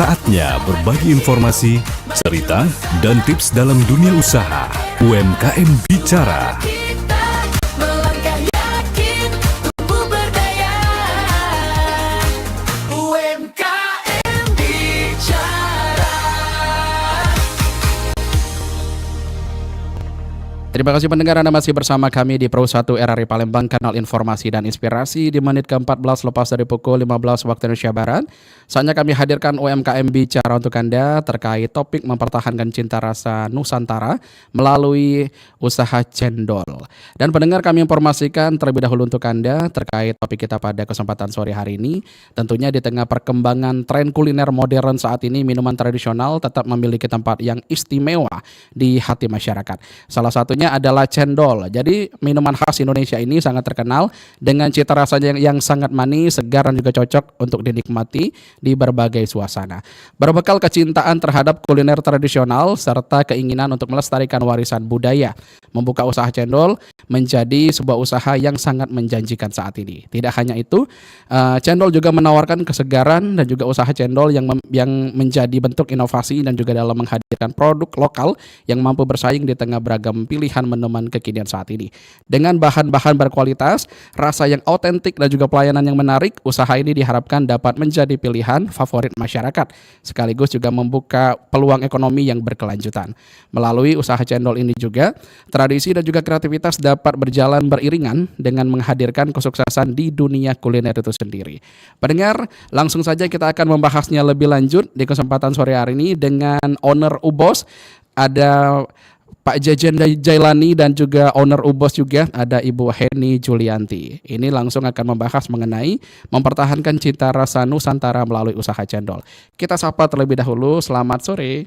Saatnya berbagi informasi, cerita, dan tips dalam dunia usaha. UMKM Bicara. Terima kasih pendengar, Anda masih bersama kami di Pro 1 RRI Palembang, kanal informasi dan inspirasi di menit ke-14 lepas dari pukul 15 waktu Indonesia Barat. Saatnya kami hadirkan UMKM Bicara untuk Anda terkait topik mempertahankan cinta rasa Nusantara melalui usaha cendol. Dan pendengar, kami informasikan terlebih dahulu untuk Anda terkait topik kita pada kesempatan sore hari ini. Tentunya di tengah perkembangan tren kuliner modern saat ini, minuman tradisional tetap memiliki tempat yang istimewa di hati masyarakat. Salah satunya adalah cendol. Jadi minuman khas Indonesia ini sangat terkenal dengan cita rasanya yang sangat manis, segar dan juga cocok untuk dinikmati di berbagai suasana. Berbekal kecintaan terhadap kuliner tradisional serta keinginan untuk melestarikan warisan budaya, membuka usaha cendol menjadi sebuah usaha yang sangat menjanjikan saat ini. Tidak hanya itu, cendol juga menawarkan kesegaran dan juga usaha cendol yang menjadi bentuk inovasi dan juga dalam menghadirkan produk lokal yang mampu bersaing di tengah beragam pilihan minuman kekinian saat ini. Dengan bahan-bahan berkualitas, rasa yang autentik dan juga pelayanan yang menarik, usaha ini diharapkan dapat menjadi pilihan favorit masyarakat, sekaligus juga membuka peluang ekonomi yang berkelanjutan. Melalui usaha cendol ini juga, tradisi dan juga kreativitas dapat berjalan beriringan dengan menghadirkan kesuksesan di dunia kuliner itu sendiri. Pendengar, langsung saja kita akan membahasnya lebih lanjut di kesempatan sore hari ini dengan owner Ubos. Ada Pak Jajan Jailani dan juga owner Ubos juga ada Ibu Heni Julianti. Ini langsung akan membahas mengenai mempertahankan cita rasa Nusantara melalui usaha cendol. Kita sapa terlebih dahulu. Selamat sore.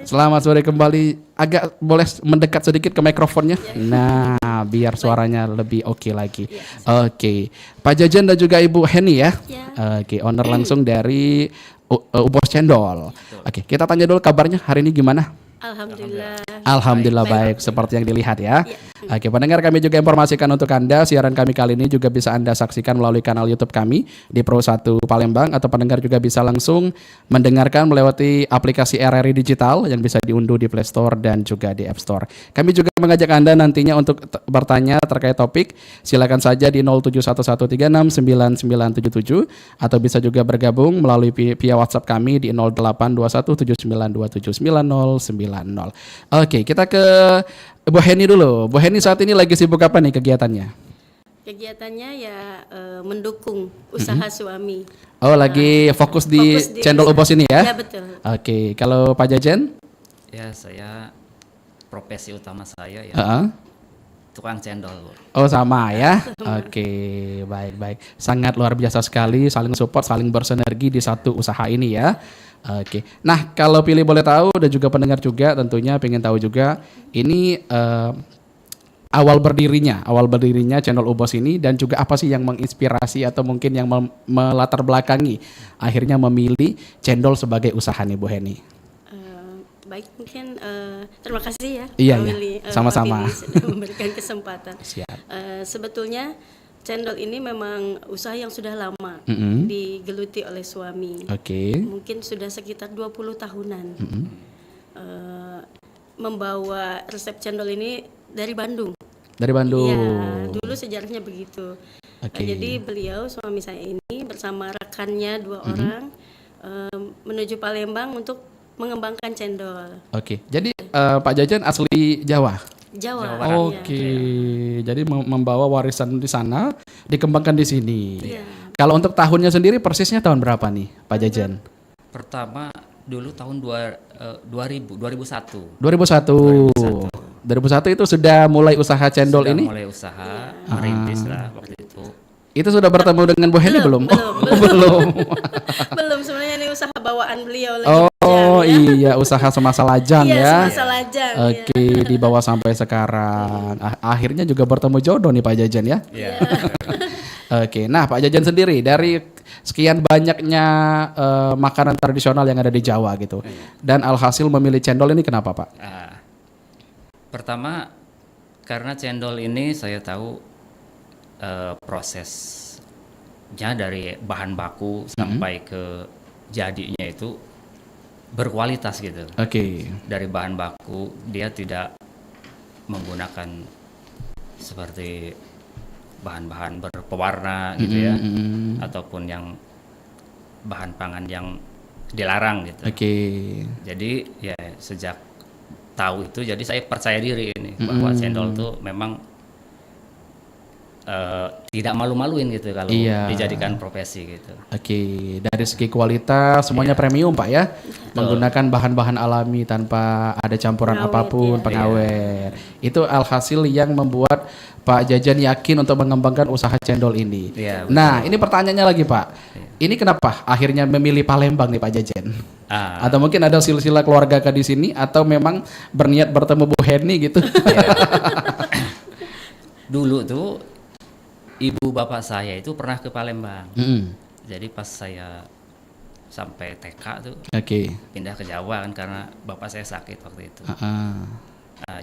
Selamat sore kembali. Agak boleh mendekat sedikit ke mikrofonnya. Nah, biar suaranya lebih oke lagi. Oke. Pak Jajan dan juga Ibu Heni ya. Oke, owner langsung dari Ubos Cendol. Oke, kita tanya dulu kabarnya hari ini gimana? Alhamdulillah baik, seperti yang dilihat ya. Oke, pendengar, kami juga informasikan untuk Anda, siaran kami kali ini juga bisa Anda saksikan melalui kanal YouTube kami di Pro 1 Palembang, atau pendengar juga bisa langsung mendengarkan melewati aplikasi RRI Digital yang bisa diunduh di Play Store dan juga di App Store. Kami juga mengajak Anda nantinya untuk bertanya terkait topik, silakan saja di 0711369977 atau bisa juga bergabung melalui via WhatsApp kami di 082179279090. Oke, kita ke Bu Heni dulu. Bu Heni saat ini lagi sibuk apa nih kegiatannya? Kegiatannya ya mendukung usaha suami. Oh, lagi fokus di Cendol Ubos ini ya? Ya, betul. Oke, kalau Pak Jajan? Ya, saya profesi utama saya ya tukang cendol. Oh, sama ya? Oke, baik. Sangat luar biasa sekali, saling support, saling bersinergi di satu usaha ini ya. Oke, nah kalau pilih boleh tahu dan juga pendengar juga tentunya pengen tahu juga ini awal berdirinya Cendol Ubos ini, dan juga apa sih yang menginspirasi atau mungkin yang melatar belakangi akhirnya memilih cendol sebagai usaha nih Bu Heni? Baik, mungkin terima kasih ya. Iya, sama-sama. Sudah memberikan kesempatan. Siap. Sebetulnya cendol ini memang usaha yang sudah lama digeluti oleh suami. Oke. Mungkin sudah sekitar 20 tahunan. Membawa resep cendol ini dari Bandung. Dari Bandung. Iya, dulu sejarahnya begitu. Oke. Jadi beliau, suami saya ini bersama rekannya 2 orang menuju Palembang untuk mengembangkan cendol. Oke. Jadi Pak Jajan asli Jawa. Jawa. Oke. Jadi membawa warisan di sana, dikembangkan di sini. Iya. Kalau untuk tahunnya sendiri persisnya tahun berapa nih, Pak Jajan? Pertama dulu tahun 2001. 2001 itu sudah mulai usaha cendol Sudah ini? mulai usaha, merintis lah waktu itu. Itu sudah bertemu dengan Bu Heni belum? Belum. Belum, sebenarnya ini usaha bawaan beliau lagi. Oh iya, usaha semasa lajang ya. Semasa lajang. Oke, dibawa sampai sekarang. Akhirnya juga bertemu jodoh nih Pak Jajan ya. Iya. Oke, nah Pak Jajan sendiri dari sekian banyaknya makanan tradisional yang ada di Jawa gitu, dan alhasil memilih cendol ini kenapa Pak? Pertama karena cendol ini saya tahu prosesnya dari bahan baku sampai ke jadinya itu berkualitas gitu. Oke. Dari bahan baku dia tidak menggunakan seperti bahan-bahan berpewarna gitu ya, ataupun yang bahan pangan yang dilarang gitu. Oke. Jadi ya sejak tahu itu, jadi saya percaya diri ini bahwa cendol tuh memang tidak malu-maluin gitu kalau Iya. dijadikan profesi gitu. Oke, dari segi kualitas semuanya premium Pak ya, menggunakan bahan-bahan alami tanpa ada campuran Pengawet, apapun, ya. pengawet. Itu alhasil yang membuat Pak Jajan yakin untuk mengembangkan usaha cendol ini. Iya, Nah, ini pertanyaannya lagi Pak, ini kenapa akhirnya memilih Palembang nih Pak Jajan? Ah, Atau mungkin ada silsilah keluarga di sini, atau memang berniat bertemu Bu Heni gitu? dulu tuh ibu bapak saya itu pernah ke Palembang. Mm-mm. Jadi pas saya sampai TK tuh Oke. pindah ke Jawa kan karena bapak saya sakit waktu itu.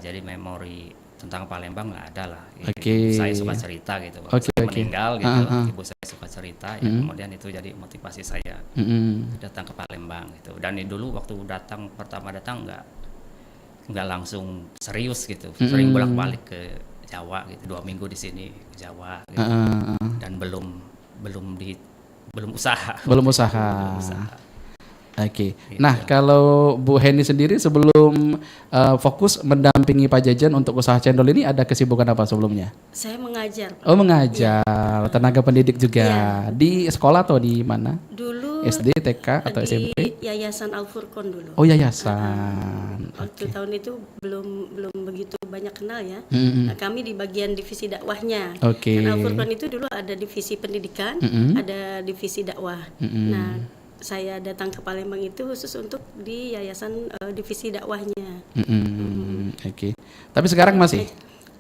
Jadi memori tentang Palembang nggak ada lah. Oke. Ibu saya suka cerita gitu. Oke, Saya oke. meninggal gitu, ibu saya suka cerita. Ya, kemudian itu jadi motivasi saya Mm-mm. datang ke Palembang gitu. Dan dulu waktu pertama datang nggak langsung serius gitu. Sering bolak-balik ke Jawa gitu, 2 minggu di sini ke Jawa gitu. Dan belum usaha. Belum usaha. Oke. Nah, kalau Bu Heni sendiri sebelum fokus mendampingi Pak Jajan untuk usaha cendol ini ada kesibukan apa sebelumnya? Saya mengajar, Pak. Oh, mengajar, tenaga pendidik juga. Iya. Di sekolah atau di mana? Dulu SD, TK atau di SMP? Yayasan Al Furqon dulu. Oh, yayasan. Waktu tahun itu belum begitu banyak kenal ya. Mm-mm. Nah, kami di bagian divisi dakwahnya. Oke. Karena Al Furqon itu dulu ada divisi pendidikan, ada divisi dakwah. Nah, saya datang ke Palembang itu khusus untuk di yayasan divisi dakwahnya. Oke. Tapi sekarang masih?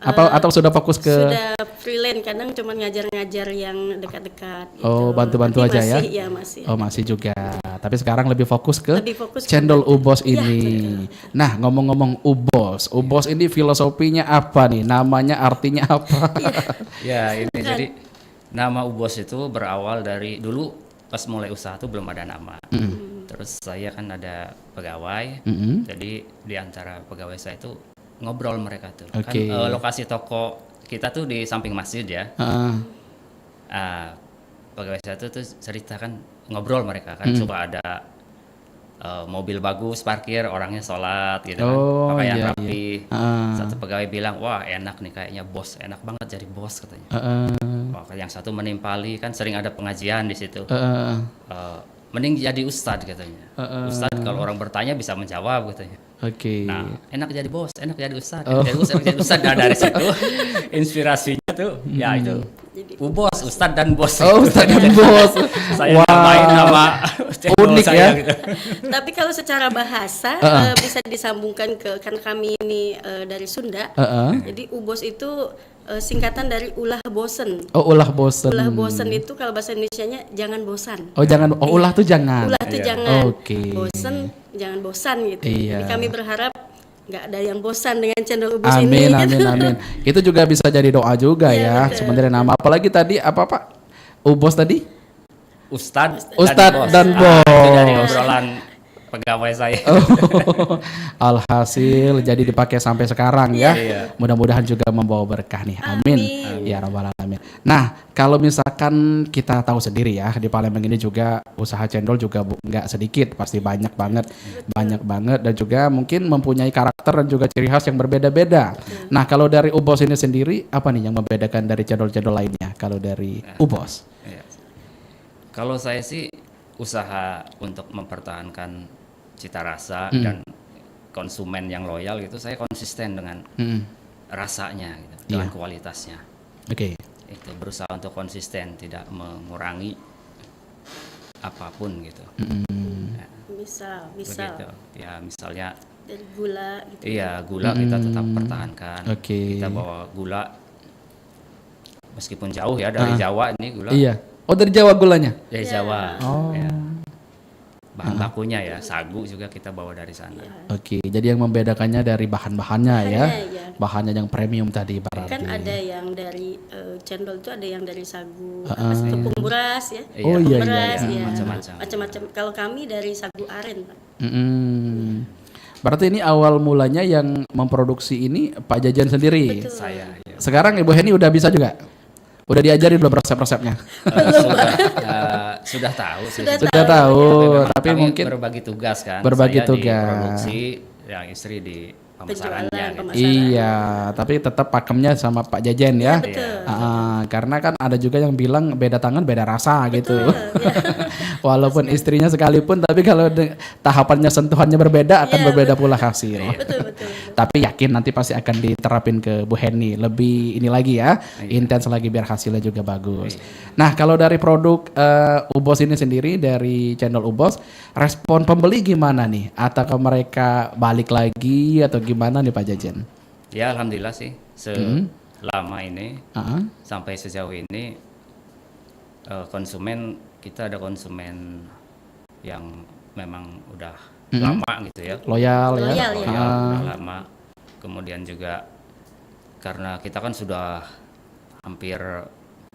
Atau sudah fokus ke? Sudah freelance, kadang cuma ngajar-ngajar yang dekat-dekat. Gitu. Oh, bantu-bantu Tapi aja ya? masih, ya masih. Oh, masih juga. Tapi sekarang lebih fokus ke Lebih fokus ke cendol ubos Iya, ini. Nah, ngomong-ngomong ubos ini filosofinya apa nih? Namanya, artinya apa? Ya ini jadi nama Ubos itu berawal dari dulu pas mulai usaha tuh belum ada nama. Terus saya kan ada pegawai, jadi di antara pegawai saya itu ngobrol mereka tuh. Oke. Kan lokasi toko kita tuh di samping masjid ya. Pegawai saya tuh cerita kan, ngobrol mereka kan suka ada mobil bagus parkir, orangnya sholat gitu kan, Oh, pakaian iya, rapi. Satu pegawai bilang, wah enak nih kayaknya bos, enak banget jadi bos katanya. Wah, yang satu menimpali kan sering ada pengajian di situ. Mending jadi ustadz katanya. Ustadz kalau orang bertanya bisa menjawab katanya. Oke. Nah, enak jadi bos, enak jadi ustadz, enak jadi ustadz. Nah, dari situ inspirasinya tuh ya itu Ubos, ustadz dan bos. Oh, ustadz dan bos. Saya namain nama unik saya ya. gitu. Tapi kalau secara bahasa bisa disambungkan ke, karena kami ini dari Sunda. Jadi ubos itu singkatan dari ulah bosen. Oh, ulah bosen. Ulah bosen itu kalau bahasa Indonesianya jangan bosan. Oh, jangan. Oh, ulah tuh jangan. Ulah tuh jangan. Oke. Bosen jangan bosan gitu. Iya. Jadi kami berharap nggak ada yang bosan dengan channel ubos ini. Amin. Itu juga bisa jadi doa juga Iya, ya. betul. Sebenarnya nama. Apalagi tadi apa Pak? Ubos tadi? Ustadz Dan bos. Itu dari obrolan pegawai saya. Oh, alhasil jadi dipakai sampai sekarang ya. Iya. Mudah-mudahan juga membawa berkah nih. Amin. Ya rabbal alamin. Nah, kalau misalkan kita tahu sendiri ya, di Palembang ini juga usaha cendol juga nggak sedikit, pasti banyak banget dan juga mungkin mempunyai karakter dan juga ciri khas yang berbeda-beda. Nah, kalau dari Ubos ini sendiri apa nih yang membedakan dari cendol-cendol lainnya? Kalau dari Ubos? Iya. Kalau saya sih usaha untuk mempertahankan cita rasa dan konsumen yang loyal gitu, saya konsisten dengan rasanya gitu, dengan kualitasnya. Oke. Itu berusaha untuk konsisten, tidak mengurangi apapun gitu. Misal Begitu. Ya misalnya dari gula gitu. iya gula kita tetap pertahankan. Oke. Kita bawa gula meskipun jauh ya dari Jawa ini gula. Iya. Oh, dari Jawa gulanya? Dari Jawa. Oh. Ya. Bahan bakunya ya sagu juga kita bawa dari sana. Oke, jadi yang membedakannya dari bahan-bahannya ya. Bahannya, ya. bahannya yang premium tadi berarti. Kan ada yang dari cendol itu ada yang dari sagu tepung beras ya. Oh, iya, Tepung beras, iya. ya. Macam-macam. Macam-macam. Kalau kami dari sagu aren, Pak. Berarti ini awal mulanya yang memproduksi ini Pak Jajan sendiri. Betul. Saya ya. Sekarang Ibu Heni udah bisa juga? Udah diajarin belum resep-resepnya? Sudah tahu sih. Sudah tahu, memang tapi kami mungkin berbagi tugas kan. berbagi Saya tugas. di produksi, yang istri di pemasarannya. Penjualan, Gitu. pemasaran. Iya, tapi tetap pakemnya sama Pak Jajan ya. Betul. Karena kan ada juga yang bilang beda tangan beda rasa gitu. Ya. Walaupun istrinya sekalipun, tapi kalau tahapannya sentuhannya berbeda akan Iya, berbeda pula hasil. Betul. Tapi yakin nanti pasti akan diterapin ke Bu Heni lebih ini lagi ya, intens lagi biar hasilnya juga bagus. Nah kalau dari produk Ubos ini sendiri dari channel Ubos, respon pembeli gimana nih? Atau mereka balik lagi atau gimana nih Pak Jajan? Ya alhamdulillah sih selama ini sampai sejauh ini konsumen kita ada konsumen yang memang udah lama gitu ya. Loyal ya? Loyal, ya. Udah lama. Kemudian juga karena kita kan sudah hampir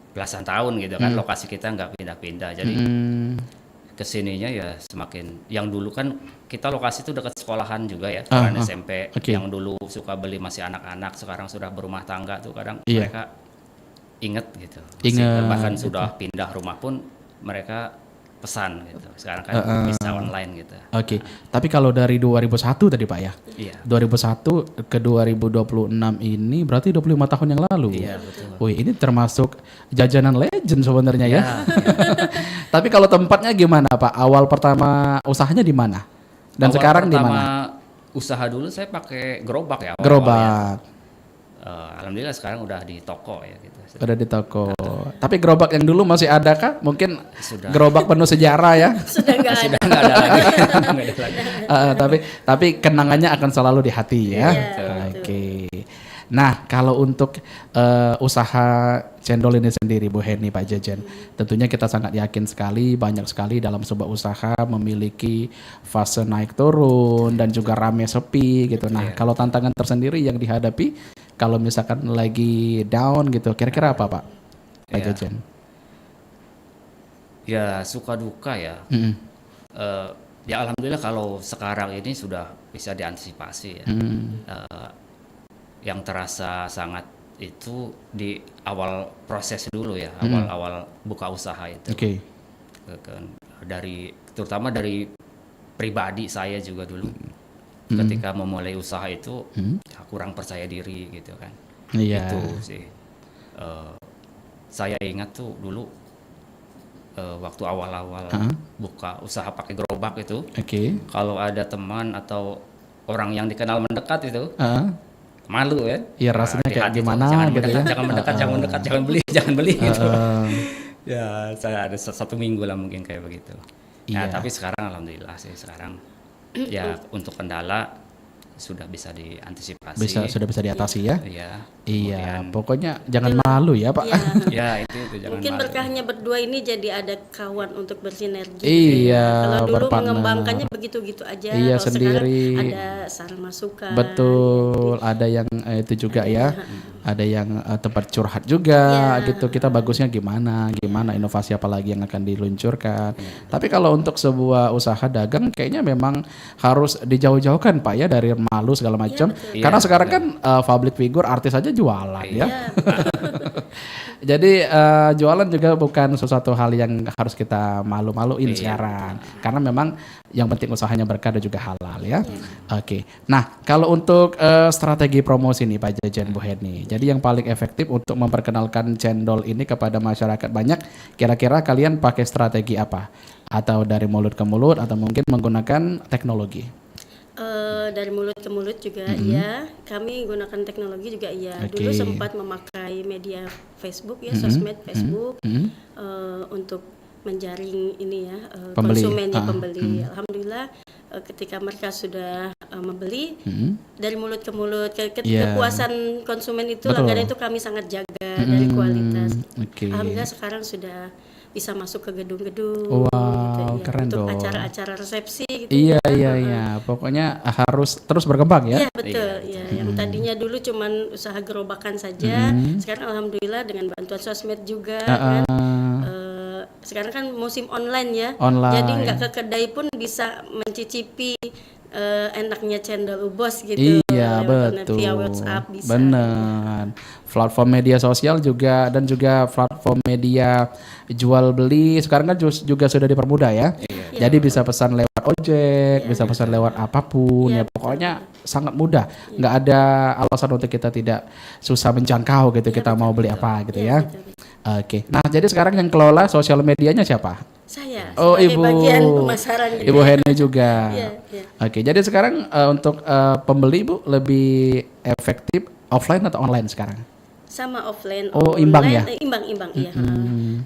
belasan tahun gitu kan, lokasi kita nggak pindah-pindah. Jadi kesininya ya semakin, yang dulu kan kita lokasi itu dekat sekolahan juga ya, sekolah SMP. Okay. Yang dulu suka beli masih anak-anak, sekarang sudah berumah tangga tuh kadang Iya. mereka inget gitu. Inget, Bahkan gitu. sudah pindah rumah pun mereka pesan gitu. Sekarang kan bisa online gitu. Oke, tapi kalau dari 2001 tadi Pak ya? Iya. 2001 ke 2026 ini berarti 25 tahun yang lalu. Iya, betul. Wih, ini termasuk jajanan legend sebenarnya ya. Ya, Tapi kalau tempatnya gimana Pak? Awal pertama usahanya di mana? Dan awal sekarang di pertama mana? usaha dulu saya pakai gerobak ya. awal-awalnya. Gerobak. Alhamdulillah sekarang udah di toko ya gitu. Udah di toko. Tapi gerobak yang dulu masih ada kah? Mungkin Sudah. gerobak penuh sejarah ya. Sudah nggak ada. Sudah nggak ada lagi. Nggak ada lagi. Tapi kenangannya akan selalu di hati ya. Iya, Oke. Nah, kalau untuk usaha cendol ini sendiri Bu Heni, Pak Jajan, tentunya kita sangat yakin sekali banyak sekali dalam sebuah usaha memiliki fase naik turun dan juga rame sepi gitu. Nah, kalau tantangan tersendiri yang dihadapi kalau misalkan lagi down gitu, kira-kira apa Pak? Pak Iya. Jajan. Ya suka duka ya. Ya alhamdulillah kalau sekarang ini sudah bisa diantisipasi ya. Yang terasa sangat itu di awal proses dulu ya, awal-awal buka usaha itu. Oke. Dari terutama dari pribadi saya juga dulu ketika memulai usaha itu ya kurang percaya diri gitu kan. Iya. Itu sih. Saya ingat tuh dulu waktu awal-awal buka usaha pakai gerobak itu, Oke. kalau ada teman atau orang yang dikenal mendekat itu malu ya. Iya, rasanya Di kayak hati tuh, gimana jangan gitu mendekat, ya. jangan mendekat, jangan mendekat, jangan beli gitu. Ya, saya ada satu minggu lah mungkin kayak begitu. Iya. Nah, tapi sekarang alhamdulillah sih sekarang ya untuk kendala sudah bisa diantisipasi. Sudah bisa diatasi ya. Iya. Iya, Kemudian- pokoknya jangan malu ya Pak. Iya. Ya, itu jangan Mungkin malu. berkahnya berdua ini jadi ada kawan untuk bersinergi. Iya, Kalau dulu berpartner. mengembangkannya begitu-gitu aja. Iya, kalau sendiri. sekarang ada saran masukan. Betul, ada yang itu juga ya. Ada yang tempat curhat juga Iya. gitu. Kita bagusnya gimana inovasi apa lagi yang akan diluncurkan. Tapi kalau untuk sebuah usaha dagang kayaknya memang harus dijauh-jauhkan Pak ya dari malu segala macam. betul. Karena Iya, sekarang kan public figure artis aja jualan ya. Iya, Jadi jualan juga bukan sesuatu hal yang harus kita malu-maluin sekarang. Karena memang yang penting usahanya berkah dan juga halal ya. Oke. Nah, kalau untuk strategi promosi nih Pak Jajan, Bu Heni. Jadi yang paling efektif untuk memperkenalkan cendol ini kepada masyarakat banyak, kira-kira kalian pakai strategi apa? Atau dari mulut ke mulut atau mungkin menggunakan teknologi? dari mulut ke mulut juga iya. Kami gunakan teknologi juga iya. Dulu Oke. sempat memakai media Facebook ya, sosmed Facebook untuk menjaring ini ya Pembeli. konsumennya, pembeli. Alhamdulillah ketika mereka sudah membeli dari mulut ke mulut, kepuasan konsumen itu, Betul. langganan itu kami sangat jaga dari kualitas. Oke. Alhamdulillah sekarang sudah bisa masuk ke gedung-gedung, Wow, keren untuk dong. acara-acara resepsi gitu. Iya, ya. iya. Pokoknya harus terus berkembang ya. Iya betul, ya. Yang tadinya dulu cuman usaha gerobakan saja, sekarang alhamdulillah dengan bantuan sosmed juga kan. Sekarang kan musim online ya, Online. jadi nggak ke kedai pun bisa mencicipi enaknya cendol Ubos gitu. Iya, lewat betul. via WhatsApp bisa. Benar. Platform media sosial juga dan juga platform media jual beli sekarang kan juga sudah dipermudah ya. Jadi bisa pesan lewat ojek, bisa pesan lewat apapun ya. Pokoknya sangat mudah. Nggak ada alasan untuk kita tidak susah menjangkau gitu. Kita mau beli apa gitu ya. Betul. Oke. Nah, jadi sekarang yang kelola sosial medianya siapa? Saya Oh, sebagai Ibu. bagian pemasaran gitu. Ibu Heni juga. Iya, iya. Oke, jadi sekarang untuk pembeli Bu lebih efektif offline atau online sekarang? Sama offline, Oh, imbang ya? Imbang iya.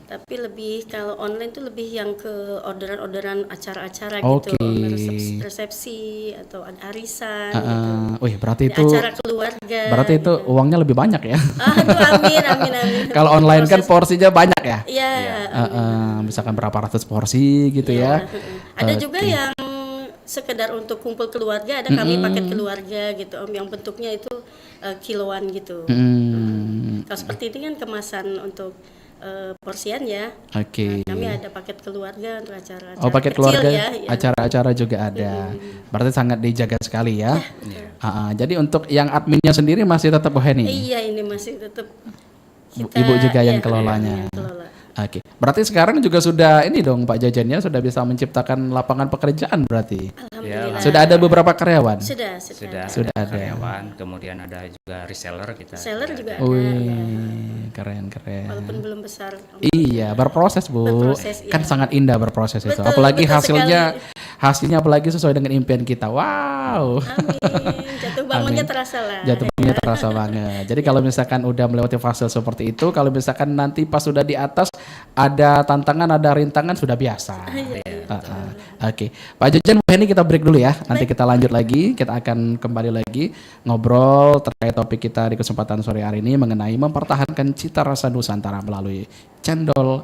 Tapi lebih kalau online tuh lebih yang ke orderan-orderan acara-acara Oke. gitu, resepsi atau ada arisan gitu. Wih, berarti Ya, itu acara keluarga. itu uangnya lebih banyak ya. Aduh, amin. Kalau online kan porsinya banyak ya. Iya. Misalkan berapa ratus porsi gitu ya. Ada juga yang sekedar untuk kumpul keluarga, ada kami paket keluarga gitu, yang bentuknya itu kiloan gitu. Kalau seperti ini kan kemasan untuk porsian ya. Oke. Kami ada paket keluarga untuk acara-acara Oh, paket kecil keluarga, ya. acara-acara juga ada. Berarti sangat dijaga sekali ya. Jadi untuk yang adminnya sendiri masih tetap Bu Heni? Iya, ini masih tetap Ibu juga yang kelolanya. yang kelola. Oke, berarti sekarang juga sudah ini dong Pak Jajannya sudah bisa menciptakan lapangan pekerjaan berarti. Alhamdulillah. Sudah ada beberapa karyawan. Sudah. Sudah ada. karyawan, kemudian ada juga reseller kita. Seller juga ada. Wih, keren. Walaupun belum besar. Iya, berproses Bu. Berproses, Kan iya. sangat indah berproses itu. Betul, Apalagi betul hasilnya apalagi sesuai dengan impian kita. Wow. Amin. Jatuh bangunnya Amin. terasa lah. Jatuh bangunnya terasa banget. Jadi kalau misalkan udah melewati fase seperti itu, kalau misalkan nanti pas sudah di atas ada tantangan, ada rintangan sudah biasa. Oke, Pak Jajan, Bu Heni kita break dulu ya. Nanti kita lanjut lagi. Kita akan kembali lagi ngobrol terkait topik kita di kesempatan sore hari ini mengenai mempertahankan cita rasa Nusantara melalui cendol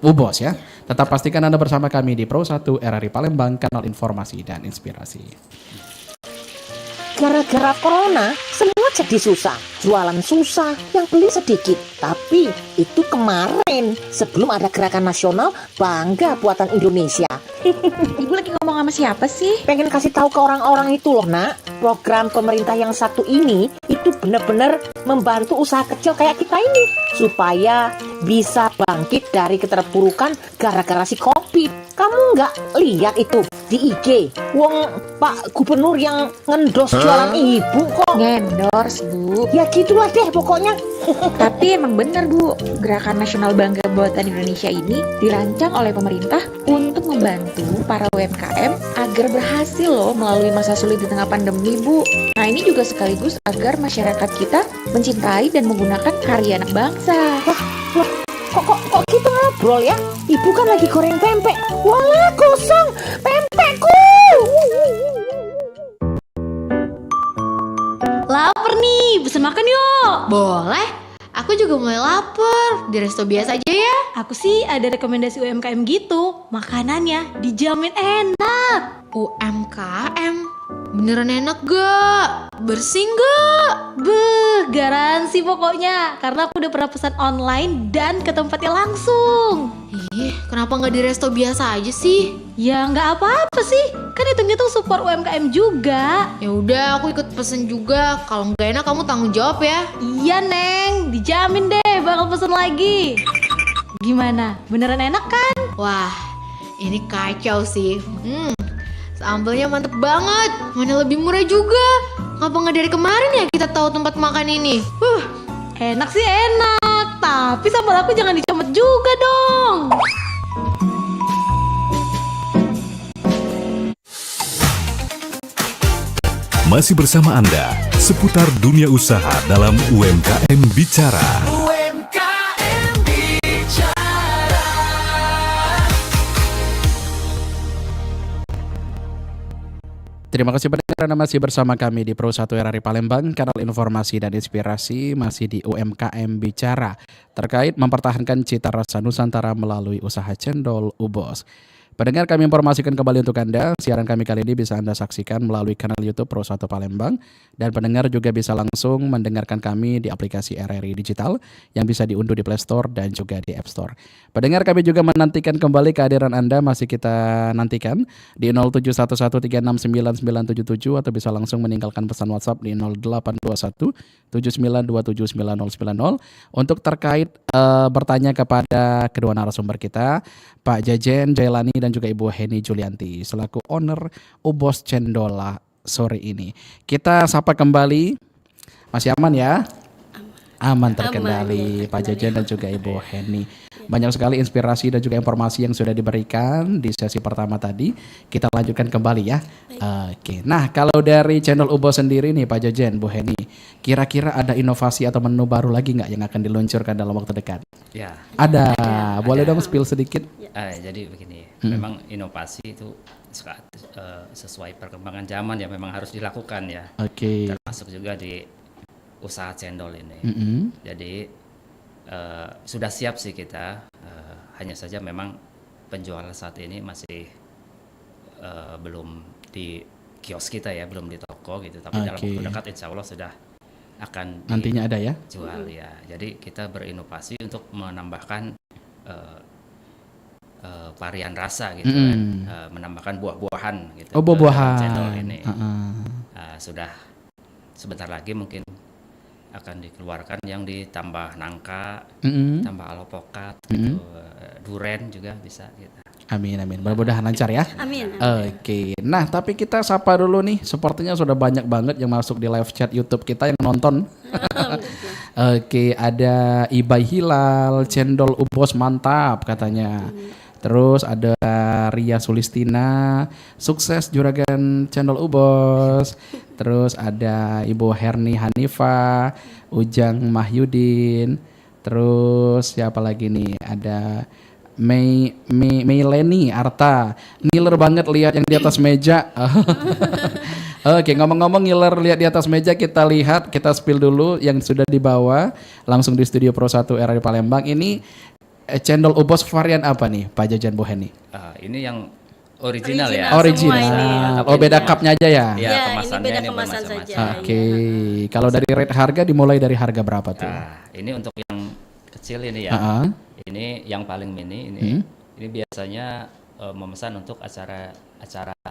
Ubos ya. Tetap pastikan Anda bersama kami di Pro 1 RRI Palembang, kanal informasi dan inspirasi. Gara-gara corona, semua jadi susah. Jualan susah, yang beli sedikit. Tapi itu kemarin, sebelum ada gerakan nasional bangga buatan Indonesia. Ibu lagi ngomong sama siapa sih? Pengen kasih tahu ke orang-orang itu loh, Nak. Program pemerintah yang satu ini itu benar-benar membantu usaha kecil kayak kita ini supaya bisa bangkit dari keterpurukan gara-gara si COVID. Kamu nggak lihat itu di IG? Wong Pak Gubernur yang ngendos jualan ibu kok. Ngendorse, Bu. Ya gitulah deh pokoknya. Tapi emang bener, Bu. Gerakan Nasional Bangga Buatan Indonesia ini dirancang oleh pemerintah untuk membantu para UMKM agar berhasil loh melalui masa sulit di tengah pandemi, Bu. Nah, ini juga sekaligus agar masyarakat kita mencintai dan menggunakan karya anak bangsa. Kok gitu ngobrol ya? Ibu kan lagi goreng pempek. Walah kosong pempekku. Laper nih, pesen makan yuk. Boleh. Aku juga mulai lapar. Di resto biasa aja ya. Aku sih ada rekomendasi UMKM gitu. Makanannya dijamin enak. UMKM? Beneran enak gak? Bersih gak? Beuh, garansi pokoknya. Karena aku udah pernah pesan online dan ke tempatnya langsung. Ih, kenapa gak di resto biasa aja sih? Ya nggak apa-apa sih. Kan hitung-hitung support UMKM juga. Ya udah, aku ikut pesen juga. Kalau nggak enak kamu tanggung jawab ya. Iya, Neng. Dijamin deh bakal pesen lagi. Gimana? Beneran enak kan? Wah, ini kacau sih. Sambelnya mantep banget. Mana lebih murah juga. Ngapa nggak dari kemarin ya kita tahu tempat makan ini? Enak sih enak. Tapi sambal aku jangan dicomot juga dong. Masih bersama Anda seputar dunia usaha dalam UMKM Bicara. UMKM Bicara. Terima kasih pendengar, Anda masih bersama kami di Pro 1 RRI Palembang, kanal informasi dan inspirasi, masih di UMKM Bicara terkait mempertahankan cita rasa Nusantara melalui usaha cendol Ubos. Pendengar, kami informasikan kembali untuk Anda, siaran kami kali ini bisa Anda saksikan melalui kanal YouTube Pro 1 Palembang, dan pendengar juga bisa langsung mendengarkan kami di aplikasi RRI Digital yang bisa diunduh di Play Store dan juga di App Store. Pendengar, kami juga menantikan kembali kehadiran Anda, masih kita nantikan di 0711369977 atau bisa langsung meninggalkan pesan WhatsApp di 082179279090 untuk terkait bertanya kepada kedua narasumber kita, Pak Jejen Jailani dan juga Ibu Heni Julianti selaku owner Ubos Cendola sore ini. Kita sapa kembali. Masih aman ya? Aman terkendali, Pak Jejen dan juga Ibu Heni. Banyak sekali inspirasi dan juga informasi yang sudah diberikan di sesi pertama tadi. Kita lanjutkan kembali ya. Oke. Nah, kalau dari channel Ubos sendiri nih Pak Jejen, Bu Heni, kira-kira ada inovasi atau menu baru lagi nggak yang akan diluncurkan dalam waktu dekat? Ya. Ada. Boleh dong spill sedikit? Jadi begini, memang inovasi itu sesuai perkembangan zaman ya memang harus dilakukan ya. Oke. Termasuk juga di usaha cendol ini. Jadi sudah siap sih kita, hanya saja memang penjualan saat ini masih belum di kios kita ya, belum di toko gitu. Tapi dalam waktu dekat insya Allah sudah akan nantinya ada ya? Jual ya. Jadi kita berinovasi untuk menambahkan varian rasa gitu kan, menambahkan buah-buahan gitu. Oh, buah-buahan. Cendol ini sudah sebentar lagi mungkin akan dikeluarkan yang ditambah nangka, tambah alopokat, gitu, duren juga bisa gitu. Amin, amin. Mudah-mudahan lancar ya. Amin. Oke. Nah, tapi kita sapa dulu nih. Sepertinya sudah banyak banget yang masuk di live chat YouTube kita yang nonton. Oke, ada Ibai Hilal, cendol Ubos mantap katanya. Terus ada Ria Sulistina, sukses juragan cendol Ubos. Terus ada Ibu Herni Hanifa, Ujang Mahyudin. Terus siapa lagi nih? Ada Meileni Arta. Ngiler banget lihat yang di atas meja. Oke, ngomong-ngomong ngiler lihat di atas meja, kita lihat, kita spill dulu yang sudah dibawa langsung di studio Pro 1 RRI Palembang. Ini cendol Ubos varian apa nih, Pak Jejen, Bu Heni? Ini yang original ya. Original. Oh, beda cupnya aja ya? Ya, ini kemasannya beda ini kemasan bermacam-macam. saja. Oke. Kalau dari rate harga dimulai dari harga berapa tuh? Ini untuk yang kecil ini ya. Ini yang paling mini ini biasanya memesan untuk acara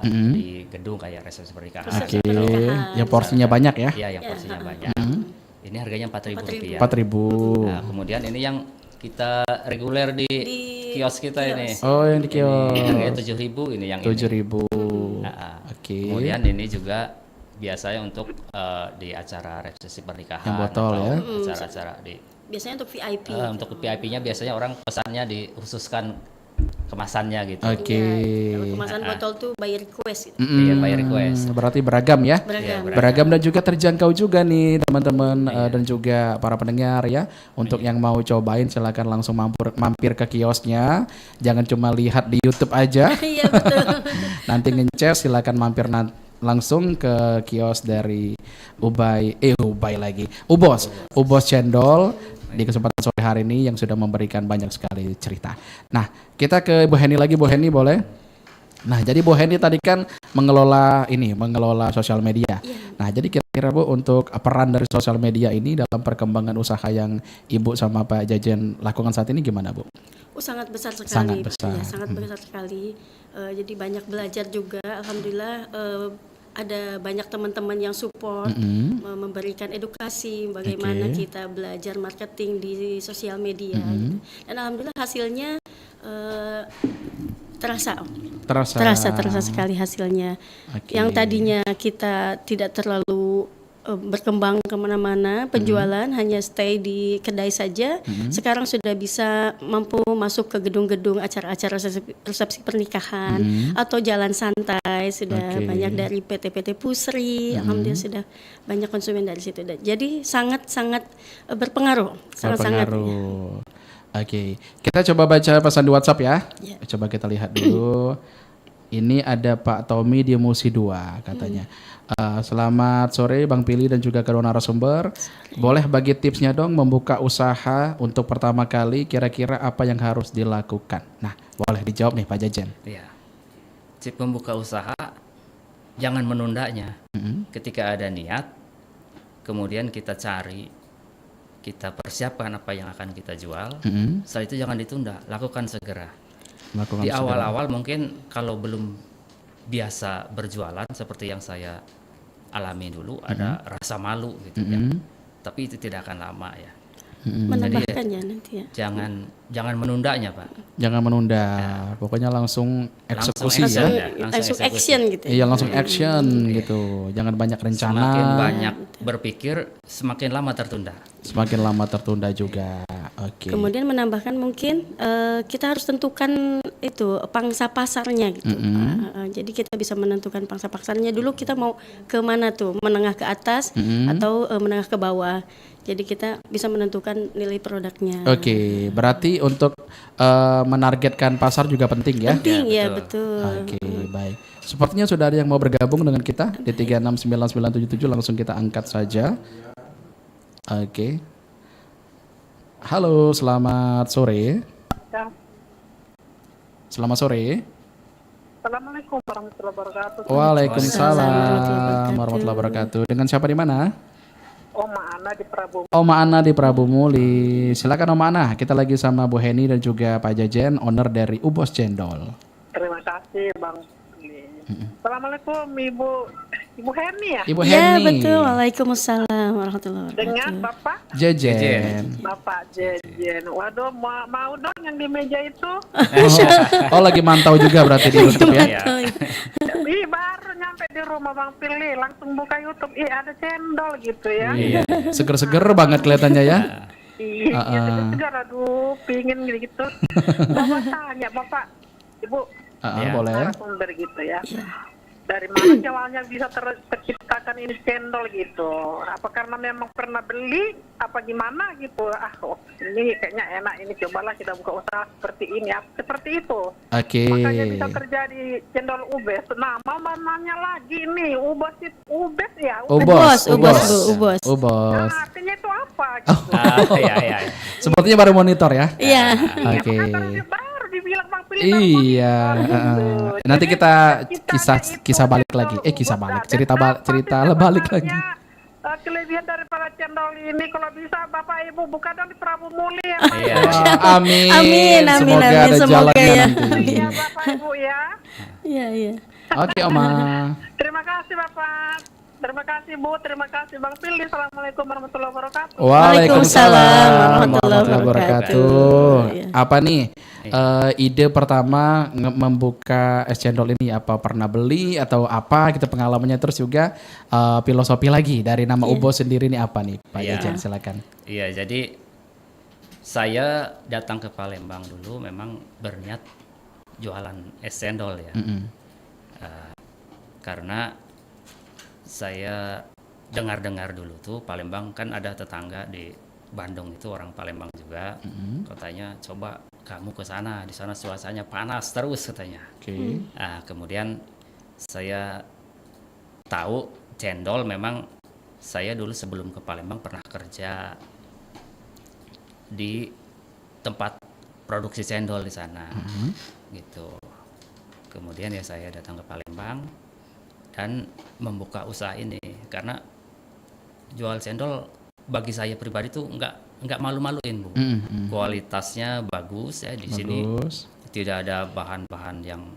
di gedung kayak resepsi pernikahan. Oke. Yang porsinya banyak ya? Iya, yang porsinya banyak. Ini harganya Rp4.000. Rp4.000. Nah, kemudian ini yang kita reguler di kios kita ini. Oh, yang di kios. Harganya Rp7.000 ini yang Rp7.000. Oke. Kemudian ini juga biasanya untuk di acara resepsi pernikahan. Yang botol atau ya. Acara-acara di. Biasanya untuk VIP. Untuk VIP-nya biasanya orang pesannya dikhususkan kemasannya gitu. Oke. Kalau kemasan botol tuh by request gitu. Iya, by request. Berarti beragam ya? Beragam. Dan juga terjangkau juga nih teman-teman dan juga para pendengar ya. Untuk yang mau cobain silakan langsung mampir ke kiosnya. Jangan cuma lihat di YouTube aja. Iya, betul. Nanti ngecek silakan mampir langsung ke kios dari Ubos Cendol di kesempatan sore hari ini yang sudah memberikan banyak sekali cerita. Nah, kita ke Bu Heni lagi, Bu Heni boleh? Nah, jadi Bu Heni tadi kan mengelola sosial media. Nah, jadi kira-kira Bu untuk peran dari sosial media ini dalam perkembangan usaha yang Ibu sama Pak Jejen lakukan saat ini gimana, Bu? Sangat besar sekali. Sangat besar. Ya, sangat besar sekali. Jadi banyak belajar juga. Alhamdulillah ada banyak teman-teman yang support, memberikan edukasi bagaimana kita belajar marketing di sosial media. Gitu. Dan alhamdulillah hasilnya terasa sekali hasilnya. Yang tadinya kita tidak terlalu berkembang kemana-mana, penjualan hanya stay di kedai saja. Sekarang sudah bisa mampu masuk ke gedung-gedung acara-acara resepsi pernikahan atau jalan santai. Sudah banyak dari PT-PT Pusri, alhamdulillah sudah banyak konsumen dari situ. Jadi sangat-sangat berpengaruh. Sangat-sangat. Oke, kita coba baca pesan di WhatsApp ya. Coba kita lihat dulu. Ini ada Pak Tommy di Musi 2 katanya. Selamat sore Bang Pili dan juga kedua narasumber. Boleh bagi tipsnya dong membuka usaha untuk pertama kali, kira-kira apa yang harus dilakukan? Nah, boleh dijawab nih Pak Jajan. Iya. Tip membuka usaha, jangan menundanya. Ketika ada niat, kemudian kita cari, kita persiapkan apa yang akan kita jual. Setelah itu jangan ditunda, lakukan segera. Di awal-awal mungkin kalau belum biasa berjualan seperti yang saya alami dulu, ada rasa malu gitu ya. Tapi itu tidak akan lama ya. Menambahkan ya nanti ya. Jangan menundanya, Pak. Jangan menunda, pokoknya langsung eksekusi action ya. Langsung action gitu. Iya, langsung action gitu. Jangan banyak rencana. Semakin banyak berpikir, semakin lama tertunda. Semakin lama tertunda juga. Oke. Kemudian menambahkan mungkin kita harus tentukan itu pangsa pasarnya gitu. Jadi kita bisa menentukan pangsa pasarnya dulu, kita mau ke mana tuh, menengah ke atas atau menengah ke bawah. Jadi kita bisa menentukan nilai produknya. Oke, berarti untuk menargetkan pasar juga penting ya? Penting ya, betul. Oke, baik. Sepertinya sudah ada yang mau bergabung dengan kita di 369977, langsung kita angkat saja. Oke. Halo, selamat sore. Selamat sore. Assalamualaikum warahmatullahi wabarakatuh. Waalaikumsalam warahmatullahi wabarakatuh. Dengan siapa di mana? Oma Ana di Prabu. Oma Ana di Prabu Muli. Silakan Oma Ana. Kita lagi sama Bu Heni dan juga Pak Jajan, owner dari Ubos Cendol. Terima kasih Bang. Assalamualaikum Ibu Heni ya. Ibu Ya, Heni. betul. Waalaikumsalam warahmatullahi wabarakatuh. Dengan Bapak Jajan. Bapak Jejen. Waduh, mau dong yang di meja itu. Oh, lagi mantau juga berarti di YouTube ya. Ih, baru nyampe di rumah Bang Pili, langsung buka YouTube. Ih, ada cendol gitu ya. Iya. Seger-seger banget kelihatannya ya. Iya, segar. Aduh, pingin gitu. Bapak tanya, Bapak, Ibu, Boleh. narasumber gitu ya. Dari mana awalnya bisa terciptakan ini cendol gitu? Apa karena memang pernah beli? Apa gimana gitu? Ini kayaknya enak ini, cobalah kita buka usaha seperti ini. Seperti itu. Oke. Makanya bisa terjadi cendol ubes. Nah, mama nanya lagi nih, ubes ya? Ubos. Nah, artinya itu apa? Gitu. Iya. Sepertinya baru monitor ya. Iya. Oke. Makanya baru dibilang Bang Pilih. Iya. Nanti kita kisah balik lagi. Cerita balik lagi. Kelebihan daripada cendol ini, kalau bisa Bapak Ibu buka dong di Prabu Muli ya. Iya. Amin. Semoga ada semoga jalannya ya. nanti. Iya Bapak Ibu ya. Iya. Oke, Oma. Terima kasih Bapak. Terima kasih Bu, terima kasih Bang Pilih. Assalamualaikum warahmatullahi wabarakatuh. Waalaikumsalam warahmatullahi warahmatullahi wabarakatuh. Iya. Apa nih ide pertama membuka es cendol ini? Apa pernah beli atau apa gitu pengalamannya, terus juga filosofi lagi dari nama Ubos sendiri ini apa nih Pak Iya. Jajan, silakan. Iya, jadi saya datang ke Palembang dulu memang berniat jualan es cendol ya. Karena saya dengar-dengar dulu tuh Palembang kan ada tetangga di Bandung itu orang Palembang juga. Katanya coba kamu ke sana, di sana suasananya panas terus katanya. Oke. Nah, kemudian saya tahu cendol, memang saya dulu sebelum ke Palembang pernah kerja di tempat produksi cendol di sana. Gitu. Kemudian ya saya datang ke Palembang dan membuka usaha ini karena jual cendol bagi saya pribadi tuh nggak malu-maluin Bu. Kualitasnya bagus ya di sini, tidak ada bahan-bahan yang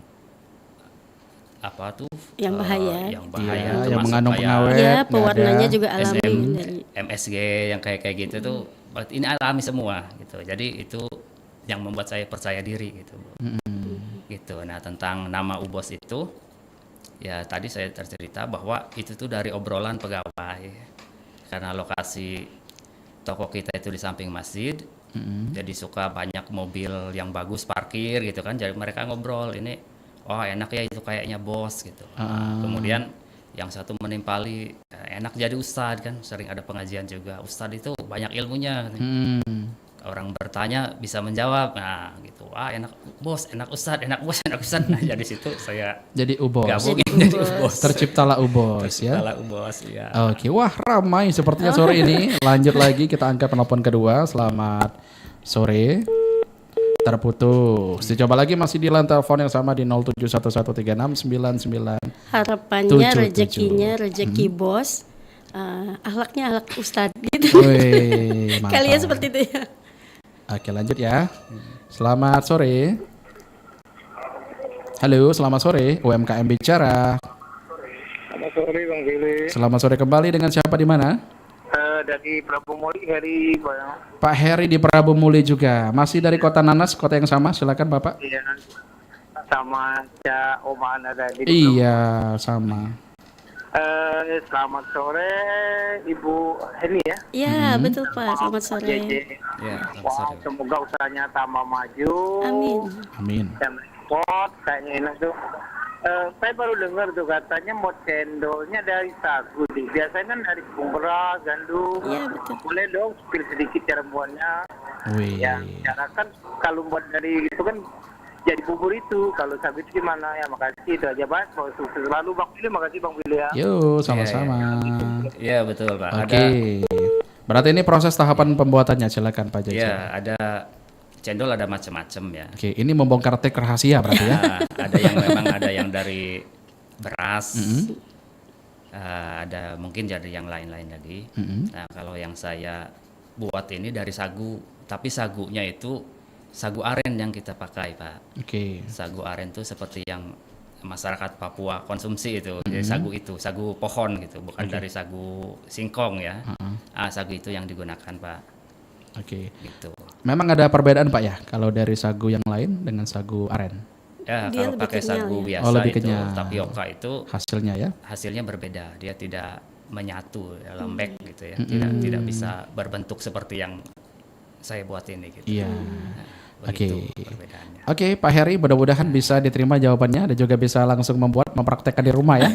apa tuh Yang bahaya. yang bahaya, Yang termasuk mengandung kayak pengawet. Ya, nggak pewarnanya ada. juga alami dari MSG yang kayak gitu tuh ini alami semua gitu. Jadi itu yang membuat saya percaya diri gitu Bu. Gitu. Nah, tentang nama Ubos itu ya tadi saya tercerita bahwa itu tuh dari obrolan pegawai, karena lokasi toko kita itu di samping masjid, jadi suka banyak mobil yang bagus parkir gitu kan, jadi mereka ngobrol ini, oh enak ya itu kayaknya bos gitu. Kemudian yang satu menimpali, enak jadi ustadz kan, sering ada pengajian juga, ustadz itu banyak ilmunya. orang bertanya bisa menjawab. Nah, gitu. Ah, enak bos, enak ustad, enak bos, enak ustad. Nah, jadi situ saya Jadi Ubos. gabungin Jadi jadi ubos. Terciptalah Ubos ya. Terciptalah ubos, ya. Oke, wah ramai sepertinya sore ini. Lanjut lagi kita angkat penelpon kedua. Selamat sore. Terputus. Dicoba lagi masih di lantai telepon yang sama di 07113699. Harapannya 77. rezekinya rezeki bos, akhlaknya akhlak ustad gitu. Wih, mantap. Kalian seperti itu ya. Oke, lanjut ya. Selamat sore. Halo, selamat sore. UMKM bicara. Selamat sore Bang Billy. Selamat sore kembali dengan siapa di mana? Dari Prabu Muli Heri Bang. Pak Heri di Prabu Muli juga. Masih dari Kota Nanas, kota yang sama. Silakan Bapak. Iya. Sama Cak Oman ada di Iya, sama. Selamat sore Ibu Heni ya. Iya, betul Pak. Selamat sore. Ya, selamat Wow, sore. semoga usahanya tambah maju. Amin. Amin. Dan repot kayaknya enak tuh. Saya baru dengar tuh katanya mau cendolnya dari sagu. Biasanya kan dari tepung beras, gandum. Iya, betul. Boleh dong spill sedikit cara buatnya. Wih. Ya, cara kan kalau buat dari itu kan jadi bubur itu. Kalau sagu itu gimana ya? Makasih itu aja Bang. Mau sukses selalu Bang Billy. Makasih Bang Billy ya. Yuk, sama-sama. Iya, betul, Pak. Oke. Berarti ini proses tahapan pembuatannya. Silakan Pak Jaja. Ya, ada cendol ada macam-macam ya. Oke, ini membongkar trik rahasia berarti ya. Nah, ada yang memang ada yang dari beras, ada mungkin dari yang lain-lain lagi. Nah, kalau yang saya buat ini dari sagu, tapi sagunya itu sagu aren yang kita pakai, Pak. Oke. Sagu aren itu seperti yang masyarakat Papua konsumsi itu, jadi sagu itu, sagu pohon gitu, bukan dari sagu singkong ya. Sagu itu yang digunakan, Pak. Oke. Gitu. Memang ada perbedaan Pak ya kalau dari sagu yang lain dengan sagu aren? Ya, Dia kalau lebih pakai kenyal sagu ya. biasa Oh, lebih itu kenyal. tapioka itu Hasilnya ya? hasilnya berbeda, dia tidak menyatu dalam bag gitu ya, tidak bisa berbentuk seperti yang saya buat ini gitu. Iya. Nah, Oke. begitu perbedaannya. Oke, Pak Heri, mudah-mudahan bisa diterima jawabannya dan juga bisa langsung mempraktekkan di rumah ya.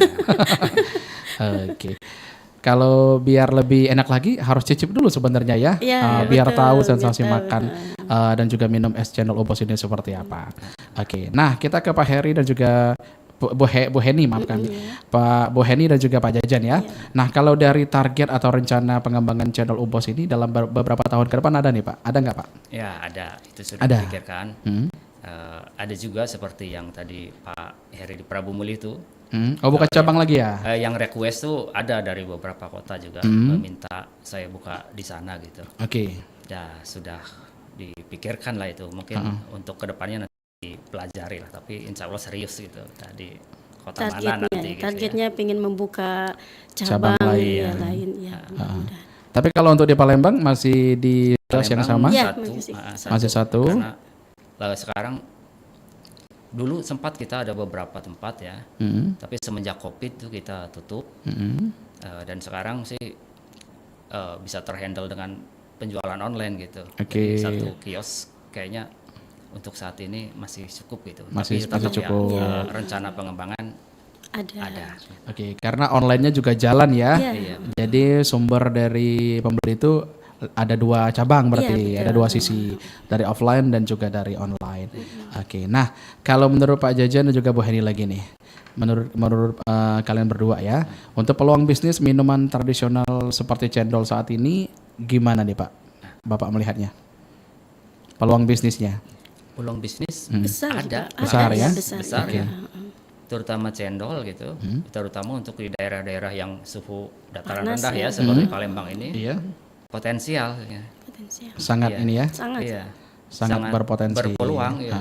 Oke. Kalau biar lebih enak lagi harus cicip dulu sebenarnya ya. Iya, Biar betul, tahu biar sensasi tahu. makan dan juga minum es cendol Ubos ini seperti apa. Oke. Nah, kita ke Pak Heri dan juga Bu Heni, maafkan. Pak Bu Heni dan juga Pak Jajan ya. Nah, kalau dari target atau rencana pengembangan channel Ubos ini dalam beberapa tahun ke depan ada nih Pak? Ada nggak Pak? Ya, ada, itu sudah Ada. dipikirkan. Ada juga seperti yang tadi Pak Heri di Prabu Muli itu. Oh, buka cabang lagi ya? Yang request tuh ada dari beberapa kota juga meminta saya buka di sana gitu. Oke. Ya sudah dipikirkan lah itu, mungkin untuk kedepannya nanti dipelajari lah, tapi insya Allah serius gitu. Tadi kota mana nanti gitu Targetnya pengen membuka Cabang cabang lain. ya, lain ya. mudah-mudahan. Tapi kalau untuk di Palembang masih di kelas yang sama? Iya, Satu, masih. Masih satu. Karena sekarang dulu sempat kita ada beberapa tempat ya, tapi semenjak COVID itu kita tutup. Dan sekarang sih bisa terhandle dengan penjualan online gitu. Oke. Jadi satu kios kayaknya untuk saat ini masih cukup gitu. Masih tapi tetap cukup. ya, rencana pengembangan Ada. ada. Oke, karena online-nya juga jalan ya. Iya. Jadi sumber dari pembeli itu ada dua cabang berarti, Iya, betul. ada dua sisi, dari offline dan juga dari online. Oke, nah kalau menurut Pak Jajan dan juga Bu Heni lagi nih, menurut kalian berdua ya, untuk peluang bisnis minuman tradisional seperti cendol saat ini gimana nih Pak? Bapak melihatnya? Peluang bisnisnya? Peluang bisnis Besar ada, juga. Besar ya? besar Oke. ya. Terutama cendol gitu, terutama untuk di daerah-daerah yang suhu dataran Panas rendah ya. ya, seperti Palembang ini, Iya, potensial ya. Potensial. sangat Iya. ini ya, Sangat. Iya. sangat berpotensi. berpeluang ya.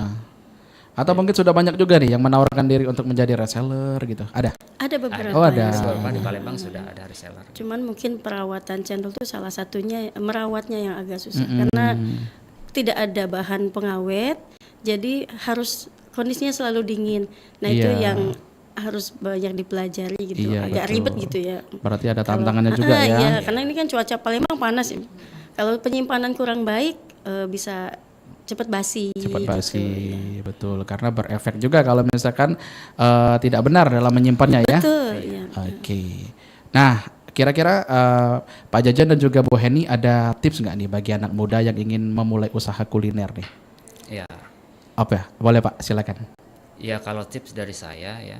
Atau mungkin sudah banyak juga nih yang menawarkan diri untuk menjadi reseller gitu. Ada? Ada beberapa. Oh, ada. yang Beberapa di Palembang sudah ada reseller. Cuman mungkin perawatan cendol itu salah satunya, merawatnya yang agak susah karena tidak ada bahan pengawet, jadi harus kondisinya selalu dingin. Nah itu Iya. yang harus banyak dipelajari gitu, Iya, agak betul. ribet gitu ya. Berarti ada tantangannya juga ya. Iya, karena ini kan cuaca Palembang panas ya. Kalau penyimpanan kurang baik bisa cepat basi. Cepat gitu. basi, betul. Karena berefek juga kalau misalkan tidak benar dalam menyimpannya ya. Betul, ya. Oke. Nah, Kira-kira Pak Jajan dan juga Bu Heni ada tips nggak nih bagi anak muda yang ingin memulai usaha kuliner nih? Ya, Apa ya? Boleh Pak, silakan. ya kalau tips dari saya ya,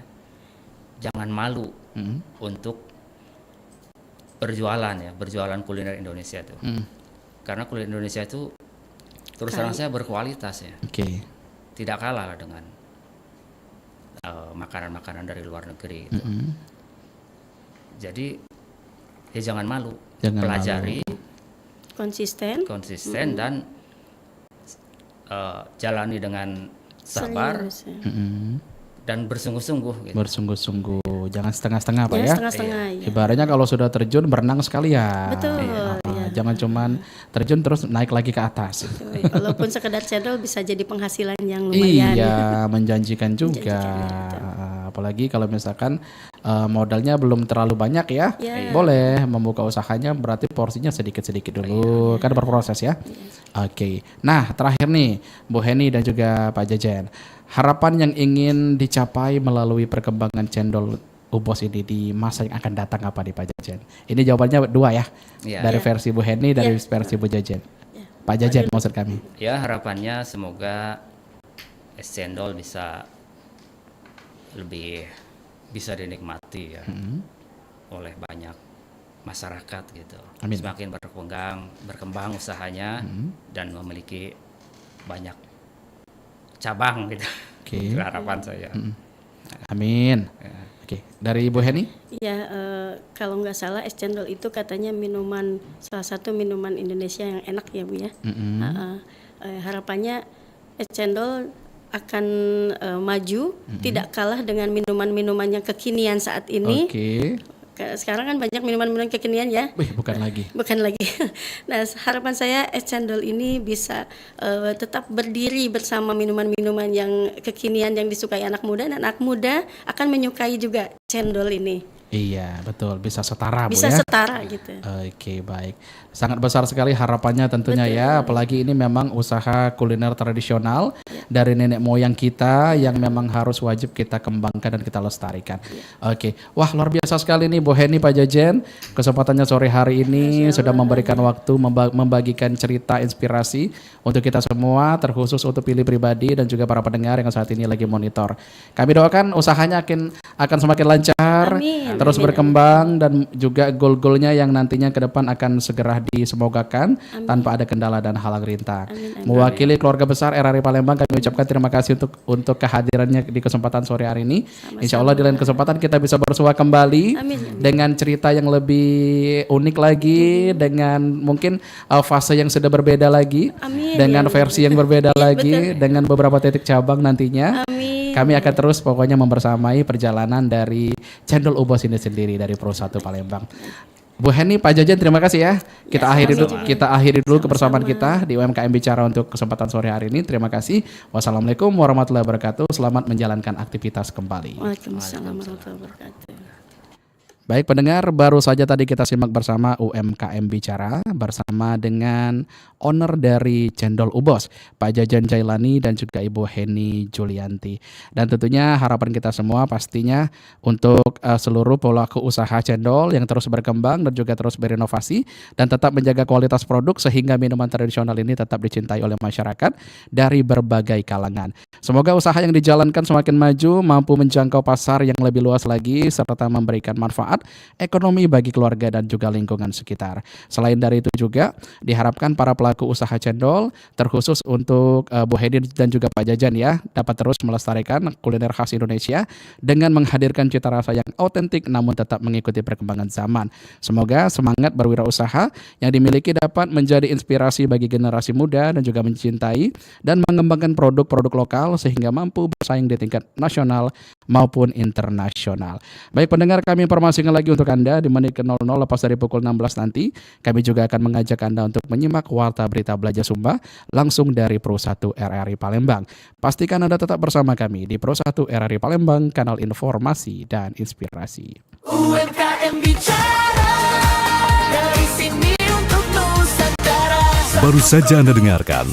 jangan malu untuk berjualan kuliner Indonesia tuh. Karena kuliner Indonesia itu terus terang saya berkualitas ya. Oke. Tidak kalah lah dengan makanan-makanan dari luar negeri itu. Jadi ya jangan malu, pelajari, konsisten dan jalani dengan sabar Serius, ya. dan bersungguh-sungguh gitu. Bersungguh-sungguh, jangan setengah-setengah Pak Ya, ya. setengah-setengah ya. Ibaratnya kalau sudah terjun berenang sekalian. Betul, Iya. iya. Jangan cuman terjun terus naik lagi ke atas. Walaupun sekedar cendol bisa jadi penghasilan yang lumayan. Iya, menjanjikan juga. Menjanjikan, ya, Apalagi kalau misalkan modalnya belum terlalu banyak ya, Ya. boleh membuka usahanya, berarti porsinya sedikit-sedikit dulu, kan berproses ya. Oke. Nah, terakhir nih, Bu Heni dan juga Pak Jajan, harapan yang ingin dicapai melalui perkembangan cendol Ubos ini di masa yang akan datang apa nih Pak Jajan? Ini jawabannya dua ya, Iya. dari versi Bu Heni, dari Ya. versi Bu Jajan. Pak Jajan maksud kami. Ya harapannya semoga es cendol bisa lebih bisa dinikmati ya oleh banyak masyarakat gitu. Amin. Semakin berkembang usahanya dan memiliki banyak cabang gitu. Oke. Itu harapan saya. Amin. Ya. Oke, dari Bu Heni? Ya, kalau nggak salah es cendol itu katanya salah satu minuman Indonesia yang enak ya Bu ya. Harapannya es cendol akan maju, tidak kalah dengan minuman-minuman yang kekinian saat ini. Oke. Sekarang kan banyak minuman-minuman kekinian ya. Wih, bukan lagi. Bukan lagi. Nah, harapan saya es cendol ini bisa tetap berdiri bersama minuman-minuman yang kekinian yang disukai anak muda, dan anak muda akan menyukai juga cendol ini. Iya, betul. Bisa setara, Bu Bisa ya. setara gitu. Oke, baik. Sangat besar sekali harapannya tentunya ya. Apalagi ini memang usaha kuliner tradisional dari nenek moyang kita yang memang harus wajib kita kembangkan dan kita lestarikan. Oke. Wah, luar biasa sekali nih Bu Heni, Pak Jajan. Kesempatannya sore hari ini sudah memberikan waktu membagikan cerita inspirasi untuk kita semua, terkhusus untuk Pilih pribadi dan juga para pendengar yang saat ini lagi monitor. Kami doakan usahanya akan semakin lancar, Amin. terus Amin. berkembang, dan juga goal-goalnya yang nantinya ke depan akan segera disemogakan tanpa ada kendala dan halang rintang. Mewakili keluarga besar RRI Palembang, kami ucapkan terima kasih untuk kehadirannya di kesempatan sore hari ini. Insya Allah di lain kesempatan kita bisa bersua kembali Amin. dengan cerita yang lebih unik lagi, dengan mungkin fase yang sudah berbeda lagi, Amin. dengan Ya, versi yang berbeda Ya, lagi, betul. dengan beberapa titik cabang nantinya. Amin. Kami akan terus pokoknya membersamai perjalanan dari Cendol Ubos ini sendiri dari Pro 1 Palembang. Bu Heni, Pak Jajan, terima kasih ya. Kita akhiri dulu kebersamaan kita di UMKM Bicara untuk kesempatan sore hari ini. Terima kasih. Wassalamualaikum warahmatullahi wabarakatuh. Selamat menjalankan aktivitas kembali. Waalaikumsalam warahmatullahi wabarakatuh. Baik pendengar, baru saja tadi kita simak bersama UMKM Bicara bersama dengan owner dari Cendol Ubos, Pak Jajan Jailani dan juga Ibu Heni Julianti. Dan tentunya harapan kita semua pastinya untuk seluruh pelaku usaha cendol yang terus berkembang dan juga terus berinovasi dan tetap menjaga kualitas produk sehingga minuman tradisional ini tetap dicintai oleh masyarakat dari berbagai kalangan. Semoga usaha yang dijalankan semakin maju, mampu menjangkau pasar yang lebih luas lagi serta memberikan manfaat ekonomi bagi keluarga dan juga lingkungan sekitar. Selain dari itu juga diharapkan para pelaku usaha cendol, terkhusus untuk Bu Heni dan juga Pak Jajan ya, dapat terus melestarikan kuliner khas Indonesia dengan menghadirkan cita rasa yang autentik namun tetap mengikuti perkembangan zaman. Semoga semangat berwirausaha yang dimiliki dapat menjadi inspirasi bagi generasi muda dan juga mencintai dan mengembangkan produk-produk lokal sehingga mampu bersaing di tingkat nasional maupun internasional. Baik pendengar, kami informasikan lagi untuk Anda di menit ke 00 lepas dari pukul 16 nanti. Kami juga akan mengajak Anda untuk menyimak Warta Berita Belajar Sumba langsung dari Pro 1 RRI Palembang. Pastikan Anda tetap bersama kami di Pro 1 RRI Palembang, kanal informasi dan inspirasi. UMKM Bicara, dari sini untuk Nusantara. Baru saja Anda dengarkan